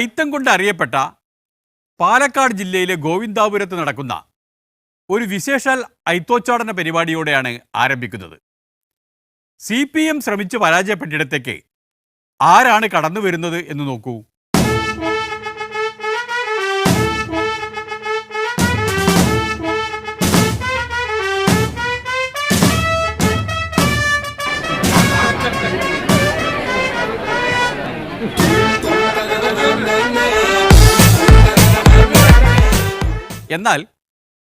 ഐത്തം കൊണ്ട് അറിയപ്പെട്ട പാലക്കാട് ജില്ലയിലെ ഗോവിന്ദാപുരത്ത് നടക്കുന്ന ഒരു വിശേഷാൽ ഐത്തോച്ചാടന പരിപാടിയോടെയാണ് ആരംഭിക്കുന്നത്. CPM ശ്രമിച്ച് പരാജയപ്പെട്ടിടത്തേക്ക് ആരാണ് കടന്നു വരുന്നത് എന്ന് നോക്കൂ. എന്നാൽ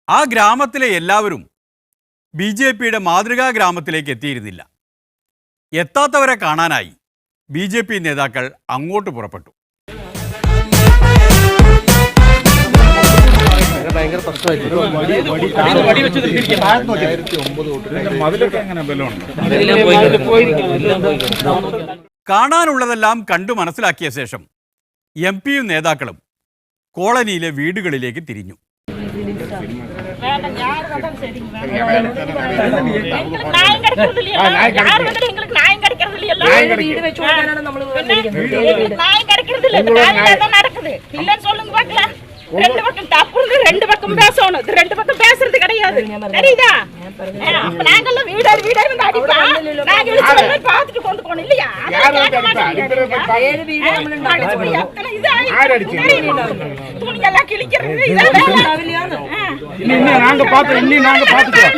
ആ ഗ്രാമത്തിലെ എല്ലാവരും BJPയുടെ മാതൃകാ ഗ്രാമത്തിലേക്ക് എത്തിയിരുന്നില്ല. എത്താത്തവരെ കാണാനായി BJP നേതാക്കൾ അങ്ങോട്ട് പുറപ്പെട്ടു. കാണാനുള്ളതെല്ലാം കണ്ടു മനസ്സിലാക്കിയ ശേഷം MP-യും നേതാക്കളും കോളനിയിലെ വീടുകളിലേക്ക് തിരിഞ്ഞു. ரெண்டு பக்கம் தப்புறது, ரெண்டு பக்கம் பேசணும். இது ரெண்டு பக்கம் பேசுறது கிடையாது, தெரியுதா? நாங்கெல்லாம் வீடாரு வீடாரு வந்து அடிப்பா, நாங்க இழுத்து பார்த்துட்டு கொண்டு போனோம் இல்லையா? துணியெல்லாம் கிழிக்கிறது நாங்க பார்த்தோம், இன்னும் நாங்க பார்த்துக்கிறோம்.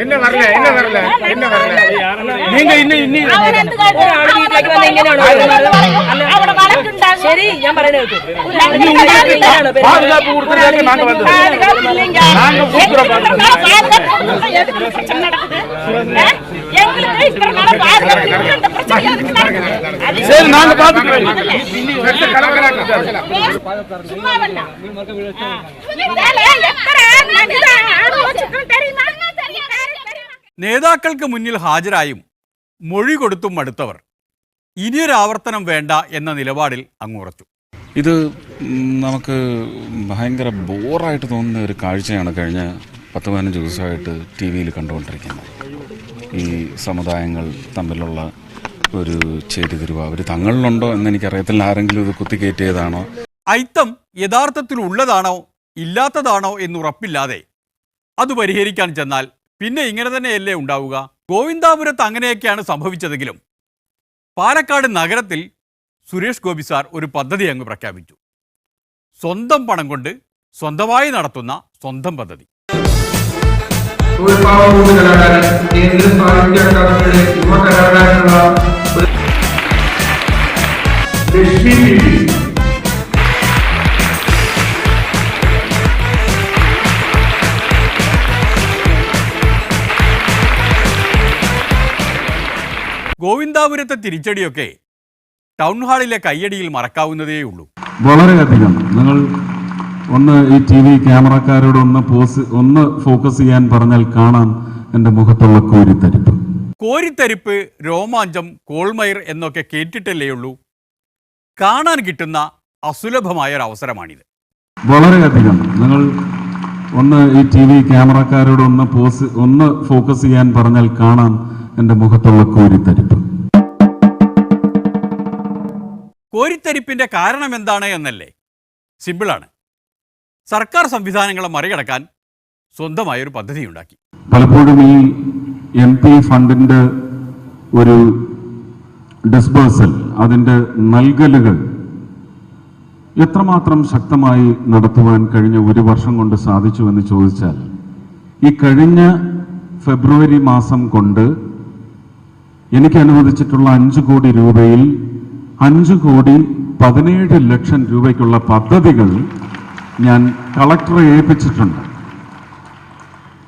என்ன வரல என்ன வரல என்ன வரல நீங்க இன்னும் சரி ഞാൻ പറയുന്നത് பாதுகாப்பு கொடுக்கறதுக்கு நாங்க வந்தோம். நாங்க கூப்பிடுறோம். எங்களுக்கு இத்தனை நாளா பாதுகாப்பு இந்த பிரச்சனை இருக்கு. சரி நாங்க பாத்துக்கிறோம். வெட்ட கலவராக்கு சும்மா வந்தா இதெல்லாம் எത്ര நடிதா ஆலோசிக்கும் தெரியுமா? നേതാക്കൾക്ക് മുന്നിൽ ഹാജരായും മൊഴി കൊടുത്തും മടുത്തവർ ഇനിയൊരു ആവർത്തനം വേണ്ട എന്ന നിലപാടിൽ അങ്ങുറച്ചു. ഇത് നമുക്ക് ഭയങ്കര ബോറായിട്ട് തോന്നുന്ന ഒരു കാഴ്ചയാണ് കഴിഞ്ഞ 10-15 ദിവസമായിട്ട് TV-യിൽ കണ്ടുകൊണ്ടിരിക്കുന്നത്. ഈ സമുദായങ്ങൾ തമ്മിലുള്ള ഒരു ചേരിതിരിവ് അവർ തങ്ങളിലുണ്ടോ എന്നെനിക്കറിയത്തില്ല. ആരെങ്കിലും ഇത് കുത്തിക്കയറ്റിയതാണോ? ഐത്തം യഥാർത്ഥത്തിൽ ഉള്ളതാണോ ഇല്ലാത്തതാണോ എന്നുറപ്പില്ലാതെ അത് പരിഹരിക്കാൻ ചെന്നാൽ പിന്നെ ഇങ്ങനെ തന്നെയല്ലേ ഉണ്ടാവുക? ഗോവിന്ദാപുരത്ത് അങ്ങനെയൊക്കെയാണ് സംഭവിച്ചതെങ്കിലും പാലക്കാട് നഗരത്തിൽ സുരേഷ് ഗോപി സാർ ഒരു പദ്ധതി അങ്ങ് പ്രഖ്യാപിച്ചു. സ്വന്തം പണം കൊണ്ട് സ്വന്തമായി നടത്തുന്ന സ്വന്തം പദ്ധതി. ഗോവിന്ദാപുരത്തെ തിരിച്ചടിയൊക്കെ ടൗൺ ഹാളിലെ കയ്യടിയിൽ മറക്കാവുന്നതേയുള്ളൂ. വളരെയധികം നിങ്ങൾ ഒന്ന് ഈ TV ക്യാമറക്കാരോട് ഒന്ന് ഫോക്കസ് ചെയ്യാൻ പറഞ്ഞാൽ കാണാം എൻ്റെ മുഖത്തുള്ള കോരിത്തരിപ്പ്, രോമാഞ്ചം, കോൾമയർ എന്നൊക്കെ കേട്ടിട്ടല്ലേ ഉള്ളൂ. കാണാൻ കിട്ടുന്ന അസുലഭമായൊരവസരമാണിത്. വളരെയധികം നിങ്ങൾ ഒന്ന് ഈ TV ക്യാമറക്കാരോട് ഒന്ന് ഫോക്കസ് ചെയ്യാൻ പറഞ്ഞാൽ കാണാം എൻ്റെ മുഖത്തുള്ള കോരിത്തരിപ്പിന്റെ കാരണം എന്താണ് എന്നല്ലേ? സിമ്പിളാണ്. സർക്കാർ സംവിധാനങ്ങളെ മറികടക്കാൻ സ്വന്തമായൊരു പദ്ധതി ഉണ്ടാക്കി. പലപ്പോഴും ഈ MP ഫണ്ടിന്റെ ഒരു ഡിസ്ബേഴ്സൽ, അതിൻ്റെ നൽകലുകൾ എത്രമാത്രം ശക്തമായി നടത്തുവാൻ കഴിഞ്ഞ ഒരു വർഷം കൊണ്ട് സാധിച്ചു എന്ന് ചോദിച്ചാൽ, ഈ കഴിഞ്ഞ ഫെബ്രുവരി മാസം കൊണ്ട് എനിക്ക് അനുവദിച്ചിട്ടുള്ള 5 കോടി രൂപയിൽ 5,17,00,000 രൂപയ്ക്കുള്ള പദ്ധതികൾ ഞാൻ കളക്ടറെ ഏൽപ്പിച്ചിട്ടുണ്ട്.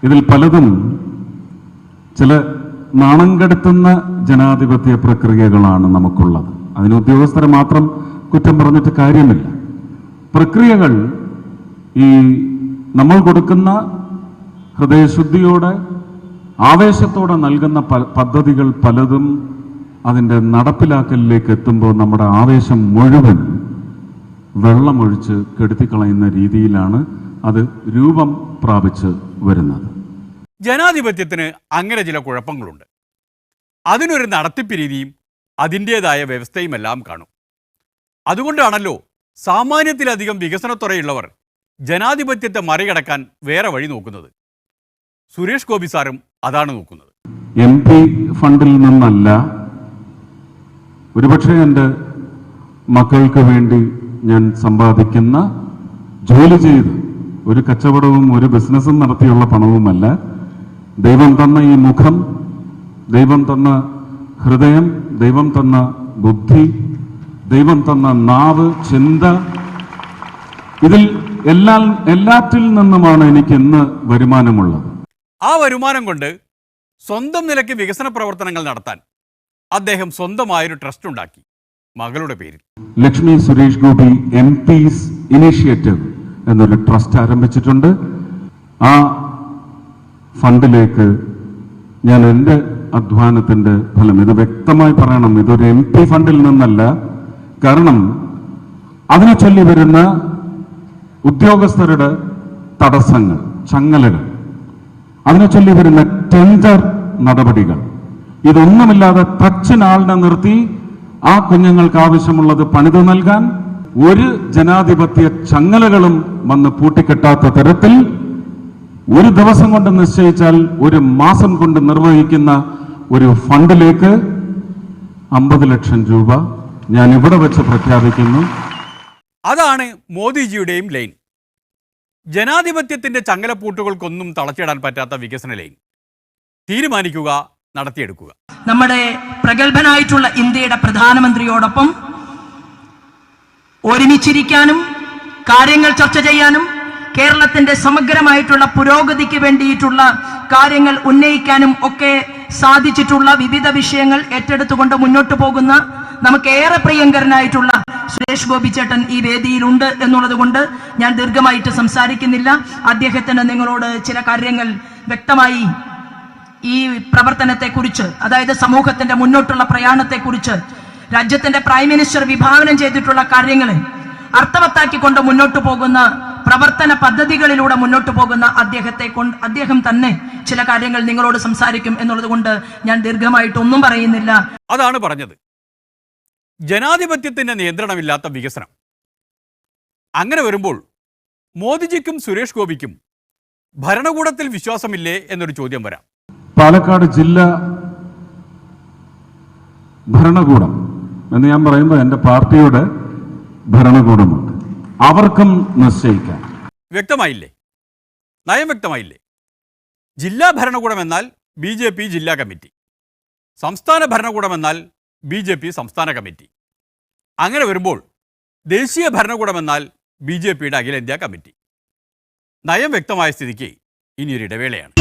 ഇതിൽ പലതും ചില നാണം കെടുത്തുന്ന ജനാധിപത്യ പ്രക്രിയകളാണ് നമുക്കുള്ളത്. അതിന് ഉദ്യോഗസ്ഥരെ മാത്രം കുറ്റം പറഞ്ഞിട്ട് കാര്യമില്ല. പ്രക്രിയകൾ ഈ നമ്മൾ കൊടുക്കുന്ന ഹൃദയശുദ്ധിയോടെ ആവേശത്തോടെ നൽകുന്ന പദ്ധതികൾ പലതും അതിൻ്റെ നടപ്പിലാക്കലിലേക്ക് എത്തുമ്പോൾ നമ്മുടെ ആവേശം മുഴുവൻ വെള്ളമൊഴിച്ച് കെടുത്തിക്കളയുന്ന രീതിയിലാണ് അത് രൂപം പ്രാപിച്ച് വരുന്നത്. ജനാധിപത്യത്തിന് അങ്ങനെ ചില കുഴപ്പങ്ങളുണ്ട്. അതിനൊരു നടത്തിപ്പ് രീതിയും അതിൻ്റേതായ വ്യവസ്ഥയുമെല്ലാം കാണും. അതുകൊണ്ടാണല്ലോ സാമാന്യത്തിലധികം വികസനത്വരയുള്ളവർ ജനാധിപത്യത്തെ മറികടക്കാൻ വേറെ വഴി നോക്കുന്നത്. സുരേഷ് ഗോപി സാറും അതാണ് നോക്കുന്നത്. MP ഫണ്ടിൽ നിന്നല്ല, ഒരുപക്ഷെ എൻ്റെ മക്കൾക്ക് വേണ്ടി ഞാൻ സമ്പാദിക്കുന്ന, ജോലി ചെയ്ത് ഒരു കച്ചവടവും ഒരു ബിസിനസ്സും നടത്തിയുള്ള പണവുമല്ല. ദൈവം തന്ന ഈ മുഖം, ദൈവം തന്ന ഹൃദയം, ദൈവം തന്ന ബുദ്ധി, ദൈവം തന്ന നാവ്, ചിന്ത, ഇതിൽ എല്ലാറ്റിൽ നിന്നുമാണ് എനിക്ക് ഇന്ന് വരുമാനമുള്ളത്. ആ വരുമാനം കൊണ്ട് സ്വന്തം നിലയ്ക്ക് വികസന പ്രവർത്തനങ്ങൾ നടത്താൻ അദ്ദേഹം സ്വന്തമായൊരു ട്രസ്റ്റ് ഉണ്ടാക്കി, മകളുടെ പേരിൽ. ലക്ഷ്മി സുരേഷ് ഗോപി MP's ഇനീഷ്യേറ്റീവ് എന്നൊരു ട്രസ്റ്റ് ആരംഭിച്ചിട്ടുണ്ട്. ആ ഫണ്ടിലേക്ക് ഞാൻ എൻ്റെ അധ്വാനത്തിൻ്റെ ഫലം, ഇത് വ്യക്തമായി പറയണം, ഇതൊരു MP ഫണ്ടിൽ നിന്നല്ല. കാരണം അതിനെ ചൊല്ലി വരുന്ന ഉദ്യോഗസ്ഥരുടെ തടസ്സങ്ങൾ, ചങ്ങലകൾ, അതിനെ ചൊല്ലി വരുന്ന ടെൻഡർ നടപടികൾ, ഇതൊന്നുമില്ലാതെ തച്ചിനാളിനെ നിർത്തി ആ കുഞ്ഞുങ്ങൾക്ക് ആവശ്യമുള്ളത് പണിത് നൽകാൻ ഒരു ജനാധിപത്യ ചങ്ങലകളും വന്ന് പൂട്ടിക്കെട്ടാത്ത തരത്തിൽ ഒരു ദിവസം കൊണ്ട് നിശ്ചയിച്ചാൽ ഒരു മാസം കൊണ്ട് നിർവഹിക്കുന്ന ഒരു ഫണ്ടിലേക്ക് 50 ലക്ഷം രൂപ ഞാൻ ഇവിടെ വെച്ച് പ്രഖ്യാപിക്കുന്നു. അതാണ് മോദിജിയുടെയും ലൈൻ. ജനാധിപത്യത്തിന്റെ ചങ്ങലപ്പൂട്ടുകൾക്കൊന്നും തളച്ചിടാൻ പറ്റാത്ത വികസന ലൈൻ. തീരുമാനിക്കുക, നടത്തിയെടുക്കുക. നമ്മുടെ പ്രഗത്ഭനായിട്ടുള്ള ഇന്ത്യയുടെ പ്രധാനമന്ത്രിയോടൊപ്പം ഒരുമിച്ചിരിക്കാനും കാര്യങ്ങൾ ചർച്ച ചെയ്യാനും കേരളത്തിന്റെ സമഗ്രമായിട്ടുള്ള പുരോഗതിക്ക് വേണ്ടിയിട്ടുള്ള കാര്യങ്ങൾ ഉന്നയിക്കാനും ഒക്കെ സാധിച്ചിട്ടുള്ള വിവിധ വിഷയങ്ങൾ ഏറ്റെടുത്തുകൊണ്ട് മുന്നോട്ട് പോകുന്ന നമുക്ക് ഏറെ പ്രിയങ്കരനായിട്ടുള്ള സുരേഷ് ഗോപി ചേട്ടൻ ഈ വേദിയിലുണ്ട് എന്നുള്ളത് കൊണ്ട് ഞാൻ ദീർഘമായിട്ട് സംസാരിക്കുന്നില്ല. അദ്ദേഹത്തിന് നിങ്ങളോട് ചില കാര്യങ്ങൾ വ്യക്തമായി ഈ പ്രവർത്തനത്തെക്കുറിച്ച്, അതായത് സമൂഹത്തിന്റെ മുന്നോട്ടുള്ള പ്രയാണത്തെക്കുറിച്ച്, രാജ്യത്തിന്റെ പ്രൈം മിനിസ്റ്റർ വിഭാവനം ചെയ്തിട്ടുള്ള കാര്യങ്ങളെ അർത്ഥവത്താക്കിക്കൊണ്ട് മുന്നോട്ട് പോകുന്ന പ്രവർത്തന പദ്ധതികളിലൂടെ മുന്നോട്ട് പോകുന്ന അദ്ദേഹം തന്നെ ചില കാര്യങ്ങൾ നിങ്ങളോട് സംസാരിക്കും എന്നുള്ളത് കൊണ്ട് ഞാൻ ദീർഘമായിട്ടൊന്നും പറയുന്നില്ല. അതാണ് പറഞ്ഞത്, ജനാധിപത്യത്തിന്റെ നിയന്ത്രണമില്ലാത്ത വികസനം. അങ്ങനെ വരുമ്പോൾ മോദിജിക്കും സുരേഷ് ഗോപിക്കും ഭരണകൂടത്തിൽ വിശ്വാസമില്ലേ എന്നൊരു ചോദ്യം വരാം. പാലക്കാട് ജില്ലാ ഭരണകൂടം എന്ന് ഞാൻ പറയുമ്പോൾ എൻ്റെ പാർട്ടിയുടെ ഭരണകൂടമുണ്ട്, അവർക്കും നിശ്ചയിക്കാം. വ്യക്തമായില്ലേ? നയം വ്യക്തമായില്ലേ? ജില്ലാ ഭരണകൂടം എന്നാൽ BJP ജില്ലാ കമ്മിറ്റി, സംസ്ഥാന ഭരണകൂടം എന്നാൽ BJP സംസ്ഥാന കമ്മിറ്റി. അങ്ങനെ വരുമ്പോൾ ദേശീയ ഭരണകൂടം എന്നാൽ BJPയുടെ അഖിലേന്ത്യാ കമ്മിറ്റി. നയം വ്യക്തമായ സ്ഥിതിക്ക് ഇനിയൊരു ഇടവേളയാണ്.